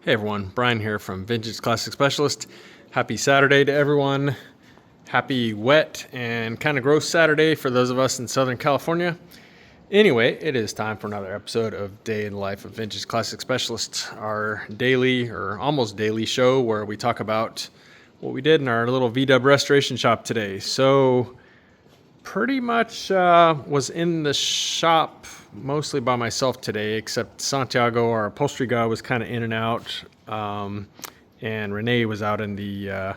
Hey everyone, Brian here from Vintage Classic Specialist. Happy Saturday to everyone. Happy wet and kind of gross Saturday for those of us in Southern California. Anyway, it is time for another episode of Day in the Life of Vintage Classic Specialist, our daily or almost daily show where we talk about what we did in our little VW restoration shop today. So pretty much was in the shop mostly by myself today, except Santiago, our upholstery guy, was kind of in and out, and Rene was out in the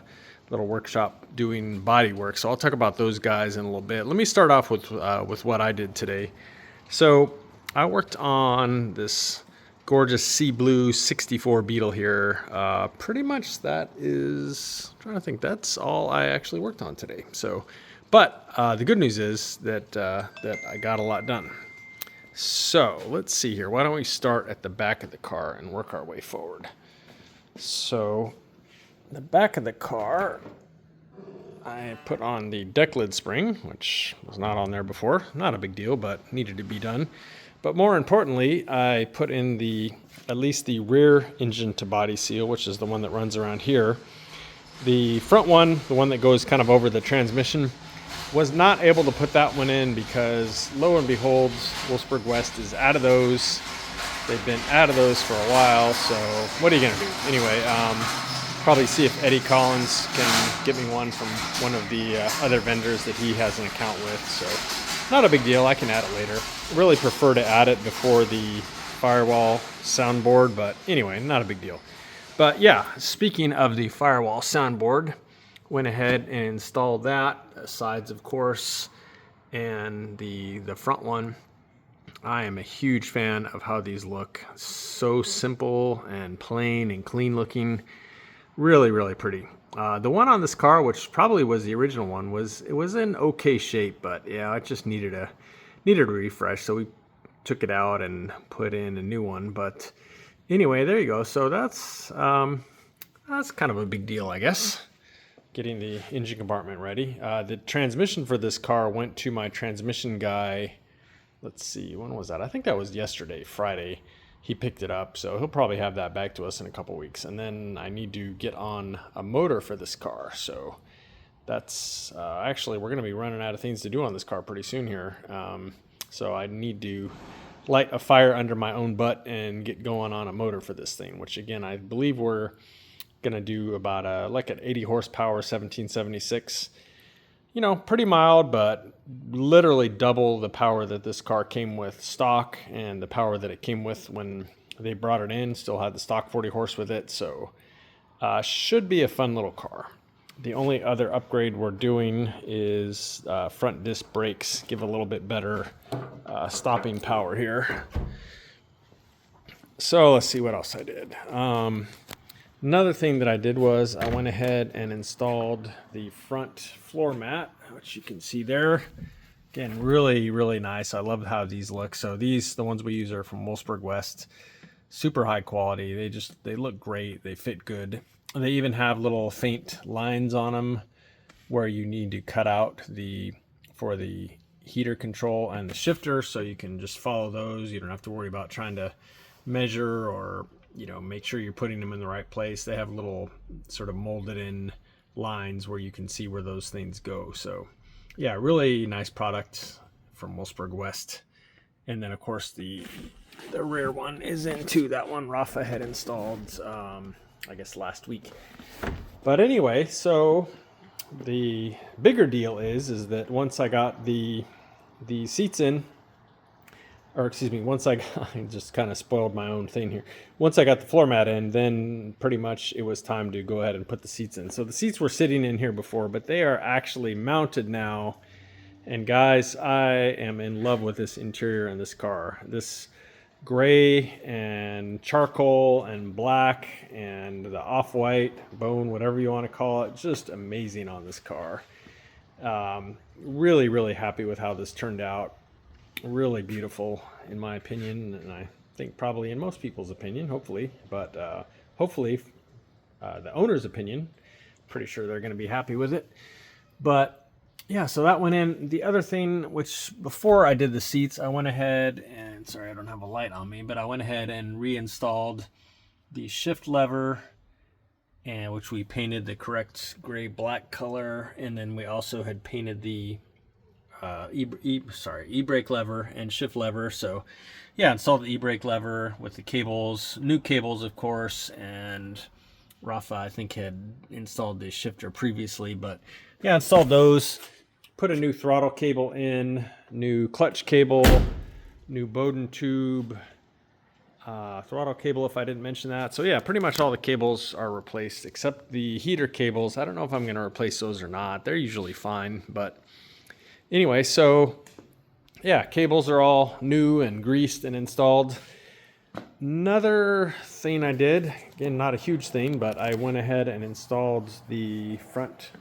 little workshop doing bodywork. So I'll talk about those guys in a little bit. Let me start off with what I did today. So I worked on this gorgeous Sea Blue 64 Beetle here. Pretty much that is, I'm trying to think, that's all I actually worked on today. So, but the good news is that I got a lot done. So let's see here. Why don't we start at the back of the car and work our way forward? So the back of the car, I put on the deck lid spring, which was not on there before. Not a big deal, but needed to be done. But more importantly, I put in at least the rear engine to body seal, which is the one that runs around here. The front one, the one that goes kind of over the transmission, was not able to put that one in because, lo and behold, Wolfsburg West is out of those. They've been out of those for a while, so what are you going to do? Anyway, probably see if Eddie Collins can get me one from one of the other vendors that he has an account with. So not a big deal. I can add it later. Really prefer to add it before the firewall soundboard, but anyway, not a big deal. But yeah, speaking of the firewall soundboard, went ahead and installed that, sides of course, and the front one. I am a huge fan of how these look. So simple and plain and clean looking. Really, really pretty. The one on this car, which probably was the original one, was in okay shape, but yeah, it just needed a refresh. So we took it out and put in a new one. But anyway, there you go. So that's kind of a big deal, I guess. Getting the engine compartment ready. The transmission for this car went to my transmission guy. Let's see, when was that? I think that was yesterday, Friday. He picked it up, so he'll probably have that back to us in a couple weeks. And then I need to get on a motor for this car. So that's actually, we're going to be running out of things to do on this car pretty soon here. So I need to light a fire under my own butt and get going on a motor for this thing, which again, I believe we're going to do about like an 80 horsepower 1776. You know, pretty mild, but literally double the power that this car came with stock and the power that it came with when they brought it in. Still had the stock 40 horse with it, so should be a fun little car. The only other upgrade we're doing is front disc brakes. Give a little bit better stopping power here. So let's see what else I did. Another thing that I did was I went ahead and installed the front floor mat, which you can see there. Again, really, really nice. I love how these look. So the ones we use are from Wolfsburg West. Super high quality. They look great. They fit good. They even have little faint lines on them where you need to cut out for the heater control and the shifter, so you can just follow those. You don't have to worry about trying to measure or make sure you're putting them in the right place. They have little sort of molded in lines where you can see where those things go. So yeah, really nice product from Wolfsburg West. And then of course the rear one is in too. That one Rafa had installed, I guess last week. But anyway, so the bigger deal is that once I got the seats in, or excuse me, I just kind of spoiled my own thing here. Once I got the floor mat in, then pretty much it was time to go ahead and put the seats in. So the seats were sitting in here before, but they are actually mounted now. And guys, I am in love with this interior in this car. This gray and charcoal and black and the off-white, bone, whatever you want to call it, just amazing on this car. Really, really happy with how this turned out. Really beautiful in my opinion, and I think probably in most people's opinion, hopefully, but hopefully the owner's opinion, pretty sure they're going to be happy with it. But yeah, so that went in. The other thing, which before I did the seats, I went ahead and, sorry I don't have a light on me, but I went ahead and reinstalled the shift lever, and which we painted the correct gray black color, and then we also had painted the e-brake lever and shift lever. So yeah, installed the e-brake lever with the cables, new cables of course, and Rafa I think had installed the shifter previously, but yeah, installed those, put a new throttle cable in, new clutch cable, new Bowden tube, throttle cable if I didn't mention that. So yeah, pretty much all the cables are replaced except the heater cables. I don't know if I'm going to replace those or not. They're usually fine, but anyway, so yeah, cables are all new and greased and installed. Another thing I did, again, not a huge thing, but I went ahead and installed the front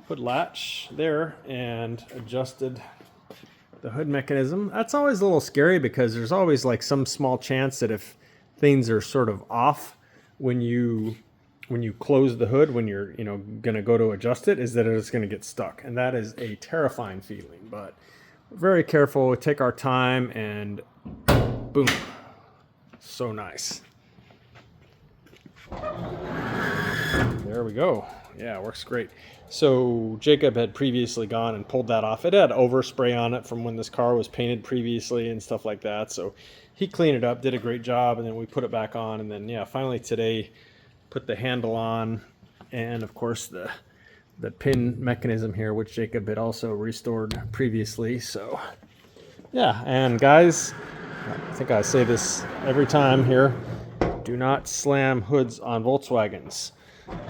hood latch there and adjusted the hood mechanism. That's always a little scary because there's always like some small chance that if things are sort of off when you close the hood, when you're going to go to adjust it, is that it's going to get stuck, and that is a terrifying feeling. But we're very careful, we take our time, and boom, so nice. There we go. Yeah, it works great. So Jacob had previously gone and pulled that off. It had overspray on it from when this car was painted previously and stuff like that. So he cleaned it up, did a great job, and then we put it back on. And then, yeah, finally today, put the handle on, and of course the pin mechanism here, which Jacob had also restored previously. So yeah, and guys, I think I say this every time here, do not slam hoods on Volkswagens.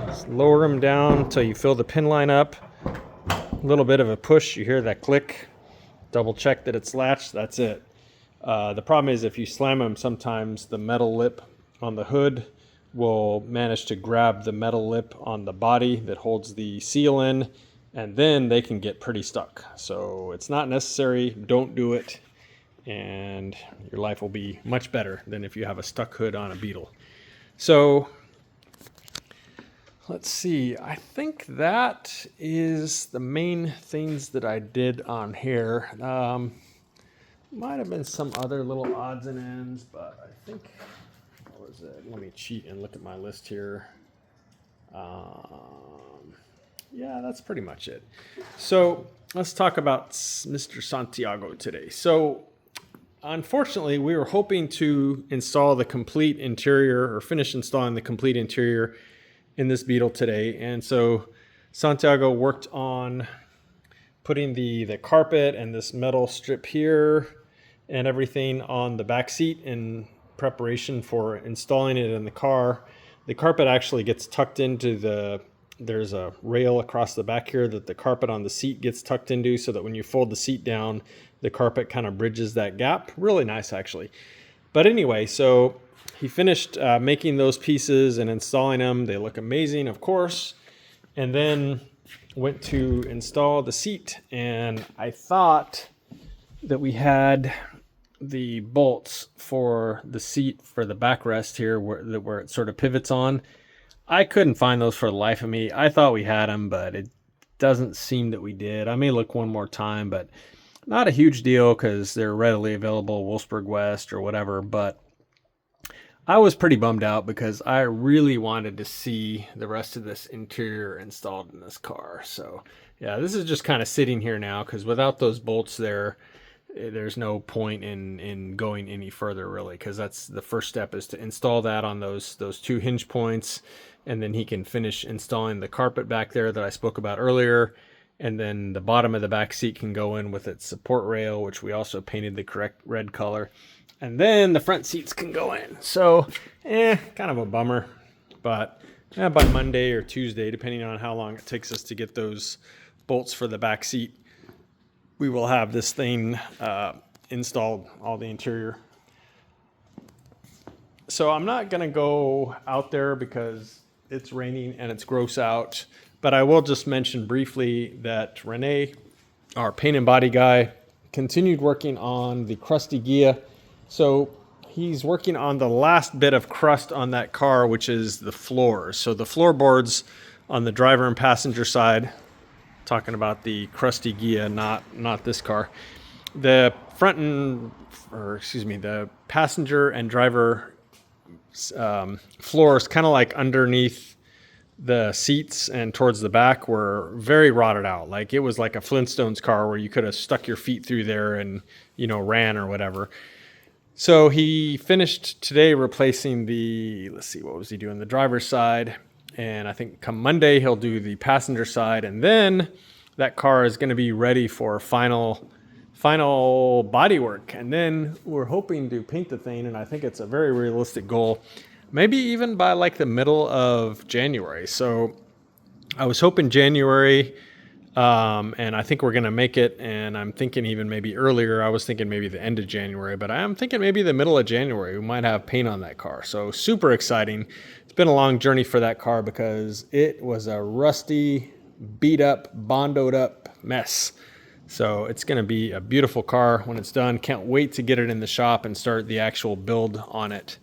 Just lower them down until you fill the pin line up. A little bit of a push, you hear that click. Double check that it's latched, that's it. The problem is if you slam them, sometimes the metal lip on the hood will manage to grab the metal lip on the body that holds the seal in, and then they can get pretty stuck. So it's not necessary, don't do it, and your life will be much better than if you have a stuck hood on a Beetle. So let's see, I think that is the main things that I did on here. Might have been some other little odds and ends, but I think, what was it? Let me cheat and look at my list here. Yeah, that's pretty much it. So let's talk about Mr. Santiago today. So unfortunately, we were hoping to install the complete interior, or finish installing the complete interior in this Beetle today. And so Santiago worked on putting the carpet and this metal strip here and everything on the back seat in preparation for installing it in the car. The carpet actually gets tucked into there's a rail across the back here that the carpet on the seat gets tucked into, so that when you fold the seat down, the carpet kind of bridges that gap. Really nice, actually. But anyway, so he finished making those pieces and installing them. They look amazing, of course. And then went to install the seat, and I thought that we had the bolts for the seat for the backrest here where it sort of pivots on. I couldn't find those for the life of me. I thought we had them, but it doesn't seem that we did. I may look one more time, but not a huge deal because they're readily available, Wolfsburg West or whatever. But I was pretty bummed out because I really wanted to see the rest of this interior installed in this car. So yeah, this is just kind of sitting here now because without those bolts there's no point in going any further, really, because that's the first step, is to install that on those two hinge points, and then he can finish installing the carpet back there that I spoke about earlier, and then the bottom of the back seat can go in with its support rail, which we also painted the correct red color, and then the front seats can go in. So kind of a bummer, but by Monday or Tuesday, depending on how long it takes us to get those bolts for the back seat, we will have this thing installed, all the interior. So I'm not going to go out there because it's raining and it's gross out, but I will just mention briefly that Rene, our paint and body guy, continued working on the crusty Ghia. So he's working on the last bit of crust on that car, which is the floors. So the floorboards on the driver and passenger side, talking about the crusty Ghia, not this car. The the passenger and driver floors, kind of like underneath the seats and towards the back, were very rotted out. Like it was like a Flintstones car where you could have stuck your feet through there and, you know, ran or whatever. So he finished today replacing the, let's see, what was he doing? The driver's side. And I think come Monday, he'll do the passenger side. And then that car is going to be ready for final body work. And then we're hoping to paint the thing. And I think it's a very realistic goal, maybe even by like the middle of January. So I was hoping January, and I think we're going to make it. And I'm thinking even maybe earlier. I was thinking maybe the end of January, but I'm thinking maybe the middle of January, we might have paint on that car. So super exciting. It's been a long journey for that car because it was a rusty, beat up, bondoed up mess. So it's going to be a beautiful car when it's done. Can't wait to get it in the shop and start the actual build on it.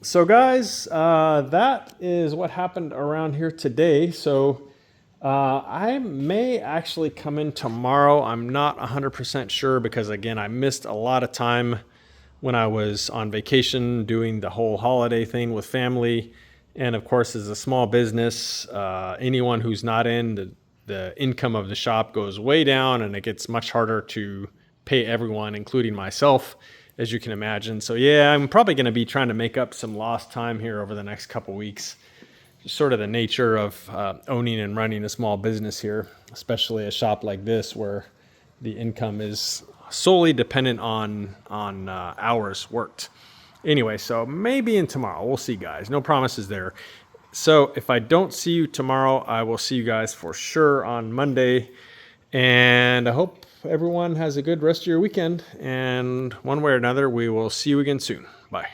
So guys, that is what happened around here today. So I may actually come in tomorrow. I'm not 100% sure because, again, I missed a lot of time when I was on vacation doing the whole holiday thing with family. And of course, as a small business, anyone who's not in, the income of the shop goes way down, and it gets much harder to pay everyone, including myself, as you can imagine. So yeah, I'm probably going to be trying to make up some lost time here over the next couple weeks. Just sort of the nature of owning and running a small business here, especially a shop like this where the income is solely dependent on hours worked. Anyway, so maybe in tomorrow. We'll see, guys. No promises there. So if I don't see you tomorrow, I will see you guys for sure on Monday. And I hope everyone has a good rest of your weekend. And one way or another, we will see you again soon. Bye.